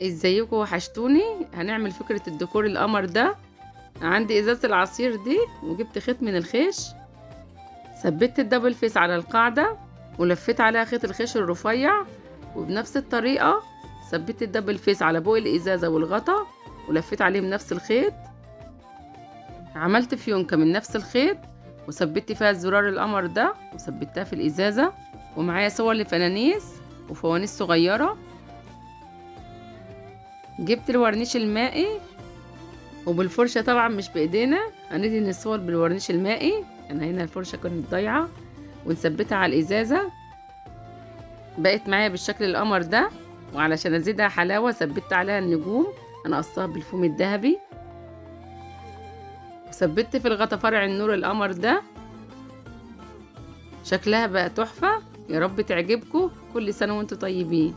ازيكم وحشتوني. هنعمل فكرة الديكور القمر ده. عندي ازازة العصير دي وجبت خيط من الخيش، ثبت الدبل فيس على القاعدة ولفيت عليها خيط الخيش الرفيع، وبنفس الطريقة ثبت الدبل فيس على بوق الازازة والغطا ولفيت عليه بنفس الخيط. عملت فيونكة من نفس الخيط وثبت فيها زرار القمر ده وثبتها في الازازة. ومعايا صور لفوانيس وفوانيس صغيرة. جبت الورنيش المائي وبالفرشة، طبعا مش بايدينا، هندهن الصور بالورنيش المائي. انا هنا الفرشة كانت ضايعة ونثبتها على الازازة. بقت معايا بالشكل القمر ده، وعلشان ازيدها حلاوة ثبت عليها النجوم. انا قصاها بالفوم الذهبي وثبت في الغطا فرع النور القمر ده. شكلها بقى تحفة، يا رب تعجبكم. كل سنة وانتم طيبين.